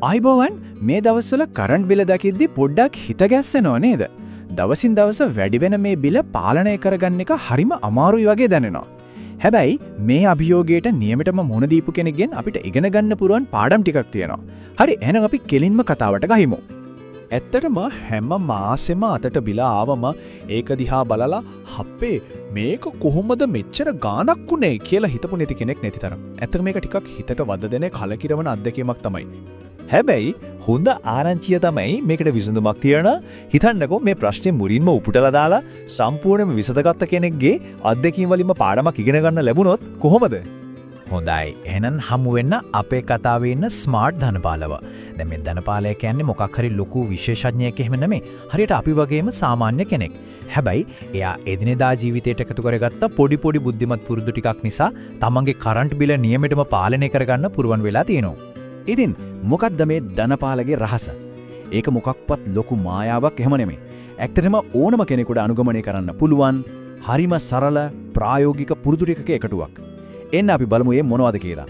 ආයිබෝවන් මේ දවස්වල කරන්ට් බිල දකිද්දි පොඩ්ඩක් හිත ගැස්සෙනව නේද? දවසින් දවස වැඩි වෙන මේ බිල පාලනය කරගන්න එක හරිම අමාරුයි වගේ දැනෙනවා. හැබැයි මේ අභියෝගයට නියමිතම මුහුණ දීපු කෙනෙක්ගෙන් අපිට ඉගෙන ගන්න පුරුවන් පාඩම් ටිකක් තියෙනවා. හරි එහෙනම් අපි කෙලින්ම කතාවට ගහිමු. ඇත්තටම හැම මාසෙම අතට බිල ආවම ඒක දිහා බලලා හප්පේ මේක කොහොමද මෙච්චර ගාණක් උනේ කියලා හිතපු නැති කෙනෙක් නැති තරම්. ඇත්තට මේක ටිකක් හිතට වද දෙන කලකිරවන අත්දැකීමක් තමයි. හැබැයි හොඳ ආරංචිය තමයි මේකට විසඳුමක් තියන. හිතන්නකෝ මේ ප්‍රශ්නේ මුලින්ම උපුටලා දාලා සම්පූර්ණයෙන්ම විසඳගත්ත කෙනෙක්ගේ අත්දැකීම් වලින්ම පාඩමක් ඉගෙන ගන්න ලැබුණොත් කොහොමද? හොඳයි. එහෙනම් හමු වෙන්න අපේ කතාවේ ඉන්න ස්මාර්ට් ධනපාලව. දැන් මේ ධනපාලය කියන්නේ මොකක් හරි ලොකු විශේෂඥයෙක් එහෙම නෙමෙයි. හරියට අපි වගේම සාමාන්‍ය කෙනෙක්. හැබැයි එයා එදිනෙදා ජීවිතයට එකතු කරගත්ත පොඩි බුද්ධිමත් පුරුදු ටිකක් නිසා තමන්ගේ කරන්ට් බිල නියමිතව පාලනය කරගන්න පුරුවන් වෙලා තියෙනවා. ඉතින් මොකක්ද මේ ධනපාලගේ රහස? ඒක මොකක්වත් ලොකු මායාවක් එහෙම නෙමෙයි. ඇත්තටම ඕනම කෙනෙකුට අනුගමනය කරන්න පුළුවන් හරිම සරල ප්‍රායෝගික පුරුදු ටිකක එකටුවක්. එන්න අපි බලමු මේ මොනවද කියලා.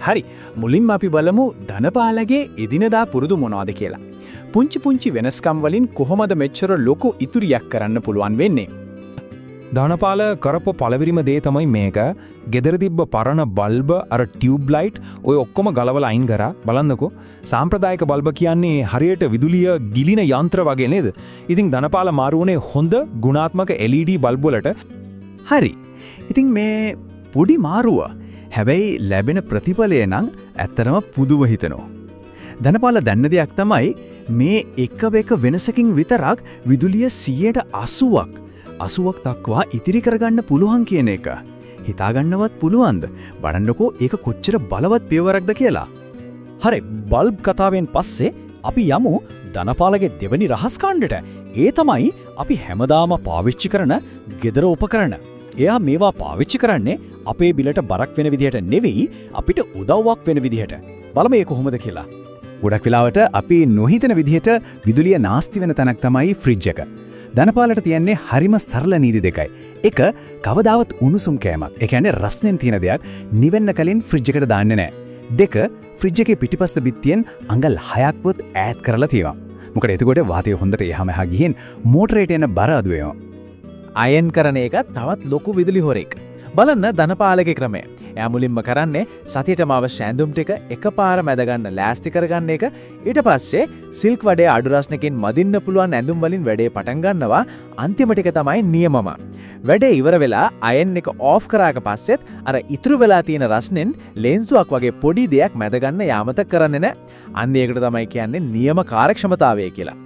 හරි මුලින්ම අපි බලමු ධනපාලගේ එදිනදා පුරුදු මොනවද කියලා. පුංචි වෙනස්කම් වලින් කොහොමද මෙච්චර ලොකු ඉතුරියක් කරන්න පුළුවන් වෙන්නේ? ධනපාල කරපු පළවෙනිම දේ තමයි මේක. ගෙදර තිබ්බ පරණ බල්බ අර ටියුබ් ලයිට් ඔය ඔක්කොම ගලවලා අයින් කරා. බලන්නකෝ සාම්ප්‍රදායික බල්බ කියන්නේ හරියට විදුලිය ගිලින යන්ත්‍ර වගේ නේද? ඉතින් ධනපාල මාරුනේ හොඳ ගුණාත්මක LED බල්බ් වලට. හරි. ඉතින් මේ පොඩි මාරුව හැබැයි ලැබෙන ප්‍රතිඵලය නම් ඇත්තටම පුදුම හිතෙනවා. ධනපාල දන්න දෙයක් තමයි මේ එක වෙනසකින් විතරක් විදුලිය 80ක් දක්වා ඉතිරි කරගන්න පුළුවන් කියන එක. හිතාගන්නවත් පුළුවන්ද? බලන්නකෝ ඒක කොච්චර බලවත් පියවරක්ද කියලා. හරි බල්බ් කතාවෙන් පස්සේ අපි යමු ධනපාලගේ දෙවෙනි රහස් කාණ්ඩට. ඒ තමයි අපි හැමදාම පාවිච්චි කරන ගෙදර උපකරණ. එයා මේවා පාවිච්චි කරන්නේ අපේ බිලට බරක් වෙන විදිහට නෙවෙයි අපිට උදව්වක් වෙන විදිහට. බලමු ඒක කොහොමද කියලා. ගොඩක් වෙලාවට අපි නොහිතන විදිහට විදුලිය නාස්ති වෙන තැනක් තමයි ෆ්‍රිජ් එක. ධනපාලට තියන්නේ හරිම සරල නීති දෙකයි. එක කවදාවත් උණුසුම් කෑමක්. ඒ කියන්නේ රස්නෙන් තියෙන දෙයක් නිවෙන්න කලින් ෆ්‍රිජ් එකට දාන්නේ නැහැ. දෙක ෆ්‍රිජ් එකේ පිටිපස්ස බිත්තියෙන් අඟල් 6ක්වත් ඈත් කරලා තියෙනවා. මොකද එතකොට වාතය හොඳට එහාම එහා ගිහින් මෝටරේට එන බර අඩු වෙනවා. අයන් කරන එක තවත් ලොකු විදුලි හොරෙක්. බලන්න ධනපාලගේ ක්‍රමය. එයා මුලින්ම කරන්නේ සතියටම අවශ්‍ය ඇඳුම් ටික එකපාර මැදගන්න ලෑස්ති කරගන්න එක. ඊට පස්සේ සිල්ක් වඩේ අඩු රස්නකින් මදින්න පුළුවන් ඇඳුම් වලින් වැඩේ පටන් ගන්නවා. අන්තිම ටික තමයි නියමම. වැඩේ ඉවර වෙලා අයන් එක ඕෆ් කරාක පස්සෙත් අර ඉතුරු වෙලා තියෙන රස්නෙන් ලේන්සුවක් වගේ පොඩි දෙයක් මැදගන්න යාමතක් කරන්නේ නැහැ. අන්න ඒකට තමයි කියන්නේ නියම කාර්යක්ෂමතාවය කියලා.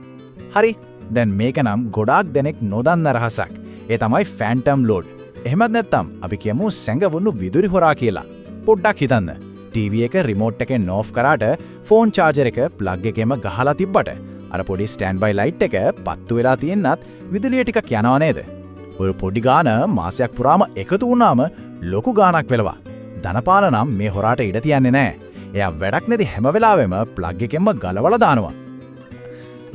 හරි. දැන් මේක නම් ගොඩාක් දෙනෙක් නොදන්න රහසක්. ඒ තමයි ෆැන්ටම් ලෝඩ්. එහෙමත් නැත්නම් අපි කියමු සැඟවුණු විදුලි හොරා කියලා. පොඩ්ඩක් හිතන්න. ටීවී එක රිමෝට් එකෙන් ඕෆ් කරාට ෆෝන් චාර්ජර් එක ප්ලග් එකේම ගහලා තිබ්බට අර පොඩි ස්ටෑන්ඩ් බයි ලයිට් එක පත්තු වෙලා තියෙන්නත් විදුලිය ටිකක් යනවා නේද? ඔය පොඩි ගාන මාසයක් පුරාම එකතු වුණාම ලොකු ගාණක් වෙලවා. ධනපාල නම් මේ හොරාට ඉඩ තියන්නේ නැහැ. එයා වැඩක් නැති හැම වෙලාවෙම ප්ලග් එකෙන්ම ගලවලා දානවා.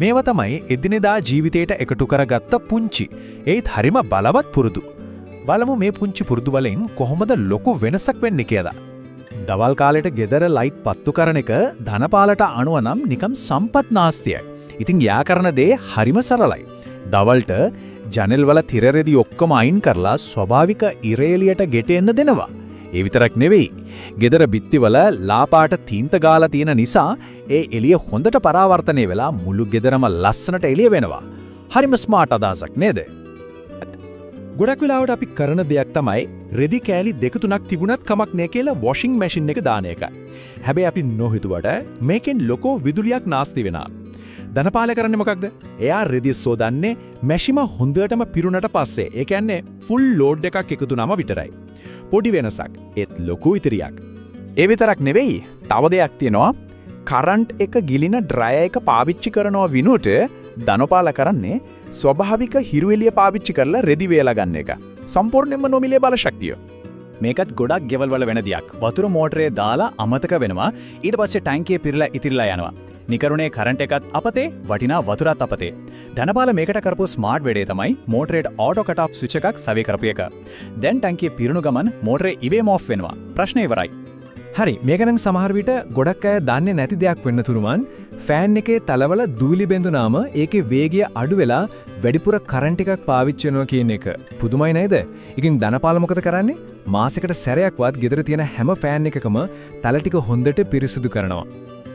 මේවා තමයි එදිනෙදා ජීවිතයට එකතු කරගත්ත පුංචි ඒත් හරිම බලවත් පුරුදු. බලමු මේ පුංචි පුරුදු වලින් කොහොමද ලොකු වෙනසක් වෙන්නේ කියලා. දවල් කාලෙට ගෙදර ලයිට් පත්තු කරන එක ධනපාලට අනුව නම් නිකම් සම්පත් නාස්තියයි. ඉතින් යා කරන දේ හරිම සරලයි. දවල්ට ජනෙල් වල තිර රෙදි ඔක්කොම අයින් කරලා ස්වභාවික ඉර එළියට ගෙට එන්න දෙනවා. ඒ විතරක් නෙවෙයි. ගෙදර බිත්තිවල ලාපාට තීන්ත ගාලා තියෙන නිසා ඒ එළිය හොඳට පරාවර්තනය වෙලා මුළු ගෙදරම ලස්සනට එළිය වෙනවා. හරිම ස්මාර්ට් අදහසක් නේද? ගොඩක් වෙලාවට අපි කරන දෙයක් තමයි රෙදි කෑලි දෙක තුනක් තිබුණත් කමක් නෑ කියලා වොෂින් මැෂින් එක දාන එක. හැබැයි අපි නොහිතුවට මේකෙන් ලොකෝ විදුලියක් නාස්ති වෙනවා. ධනපාල කරන්නේ මොකක්ද? එයා රෙදි සෝදන්නේ මැෂිම හොඳටම පිරුණට පස්සේ. ඒ කියන්නේ ෆුල් ලෝඩ් එකක් එකතු වුණාම විතරයි. පොඩි වෙනසක්. ඒත් ලොකු ඉතිරියක්. ඒ විතරක් නෙවෙයි. තව දෙයක් තියෙනවා. කරන්ට් එක ගිලින ඩ්‍රයර් එක පාවිච්චි කරනවා විනුට ධනපාල කරන්නේ ස්වභාවික හිරු එළිය පාවිච්චි කරලා රෙදි වේලා ගන්න එක. සම්පූර්ණයෙන්ම නොමිලේ බලශක්තිය. මේකත් ගොඩක් ගෙවල් වල වෙන දෙයක්. වතුර මෝටරේ දාලා අමතක වෙනවා. ඊට පස්සේ ටැංකිය පිරලා ඉතිරිලා යනවා. නිකරුණේ කරන්ට් එකත් අපතේ, වටිනා වතුරත් අපතේ. ධනපාල මේකට කරපු ස්මාර්ට් වැඩේ තමයි මෝටරේට ඕටෝ කට් ඔෆ් ස්විච් එකක් සවි කරපු එක. දැන් ටැංකිය පිරුණු ගමන් මෝටරේ ඉබේම ඔෆ් වෙනවා. ප්‍රශ්නේ ඉවරයි. හරි මේකනම් සමහර විට ගොඩක් අය දන්නේ නැති දෙයක් වෙන්න තුරුමන් ෆෑන් එකේ තලවල දූවිලි බැඳුනාම ඒකේ වේගය අඩු වෙලා වැඩිපුර කරන්ට් එකක් පාවිච්චි වෙනවා කියන එක. පුදුමයි නේද? ඉතින් ධනපාල මොකද කරන්නේ? මාසෙකට සැරයක්වත් ගෙදර තියෙන හැම ෆෑන් එකකම තල ටික හොඳට පිරිසුදු කරනවා.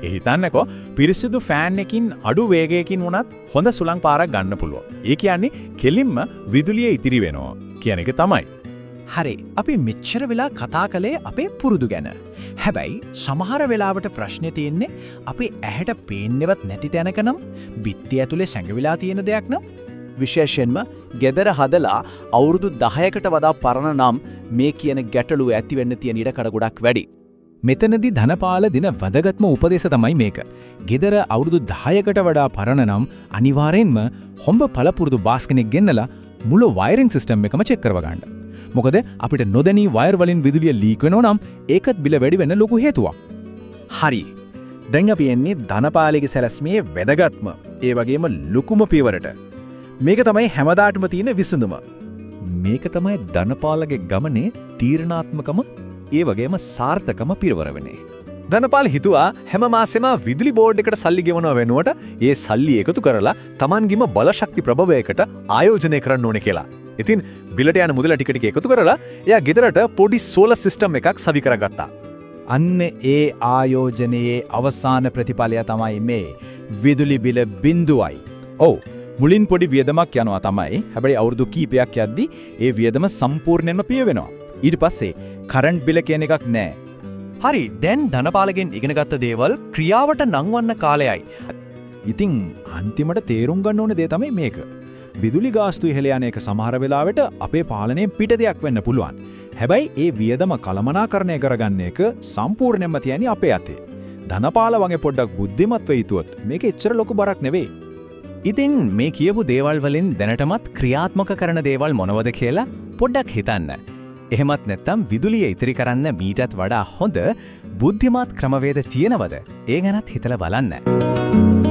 ඒ හිතන්නකෝ පිරිසිදු ෆෑන් එකකින් අඩු වේගයකින් වුණත් හොඳ සුළං පාරක් ගන්න පුළුවන්. ඒ කියන්නේ කෙලින්ම විදුලිය ඉතිරි වෙනවා කියන එක තමයි. හරි අපි මෙච්චර වෙලා කතා කළේ අපේ පුරුදු ගැන. හැබැයි සමහර වෙලාවට ප්‍රශ්නේ තියෙන්නේ අපි ඇහැට පේන්නේවත් නැති තැනක නම් බිත්තිය ඇතුලේ සැඟවිලා තියෙන දෙයක් නම් විශේෂයෙන්ම ගෙදර හදලා අවුරුදු 10කට වඩා පරණ නම් මේ කියන ගැටලුව ඇති වෙන්න තියෙන ඉඩකඩ ගොඩක් වැඩි. මෙතනදී ධනපාල දින වැදගත්ම උපදේශ තමයි මේක. ගෙදර අවුරුදු 10කට වඩා පරණ නම් අනිවාර්යෙන්ම හොම්බ පළපුරුදු බාස් කෙනෙක් ගෙන්නලා මුළු වයරින් සිස්ටම් එකම චෙක් කරව ගන්න. මොකද අපිට නොදැනී වයර් වලින් විදුලිය ලීක් වෙනවා නම් ඒකත් බිල වැඩි වෙන්න ලොකු හේතුවක්. හරි. දැන් අපි එන්නේ ධනපාලගේ සැලැස්මේ වැදගත්ම ඒ වගේම ලොකුම පියවරට. මේක තමයි හැමදාටම තියෙන විසඳුම. මේක තමයි ධනපාලගේ ගමනේ තීරණාත්මකම ඒ වගේම සාර්ථකම පිරවර වෙන්නේ. ධනපාල හිතුවා හැම මාසෙම විදුලි බෝඩ් එකට සල්ලි ගෙවනවා වෙනුවට ඒ සල්ලි එකතු කරලා Tamanගේම බලශක්ති ප්‍රභවයකට ආයෝජනය කරන්න ඕනේ කියලා. ඉතින් බිලට යන මුදල ටික ටික එකතු කරලා එයා ගෙදරට පොඩි සෝලර් සිස්ටම් එකක් සවි කරගත්තා. අන්න ඒ ආයෝජනයේ අවසාන ප්‍රතිඵලය තමයි මේ විදුලි බිල බිඳුවයි. ඔව් මුලින් පොඩි වියදමක් යනවා තමයි. හැබැයි අවුරුදු කීපයක් යද්දි ඒ වියදම සම්පූර්ණයෙන්ම පිය වෙනවා. ඊට පස්සේ කරන්ට් බිල කියන එකක් නැහැ. හරි දැන් ධනපාලගෙන් ඉගෙනගත්ත දේවල් ක්‍රියාවට නංවන්න කාලයයි. ඉතින් අන්තිමට තේරුම් ගන්න ඕන දේ තමයි මේක. විදුලි ගාස්තු ඉහළ යන එක සමහර වෙලාවට අපේ පාලනයෙන් පිට දෙයක් වෙන්න පුළුවන්. හැබැයි ඒ වියදම කළමනාකරණය කරගන්න එක සම්පූර්ණයෙන්ම තියන්නේ අපේ අතේ. ධනපාල වගේ පොඩ්ඩක් බුද්ධිමත් වෙ යුතුවොත් මේක එච්චර ලොකු බරක් නෙවෙයි. ඉතින් මේ කියපු දේවල් වලින් දැනටමත් ක්‍රියාත්මක කරන දේවල් මොනවද කියලා පොඩ්ඩක් හිතන්න. එහෙමත් නැත්නම් විදුලිය ඉතිරි කරන්න මීටත් වඩා හොඳ බුද්ධිමත් ක්‍රමවේද තියෙනවද? ඒ ගැනත් හිතලා බලන්න.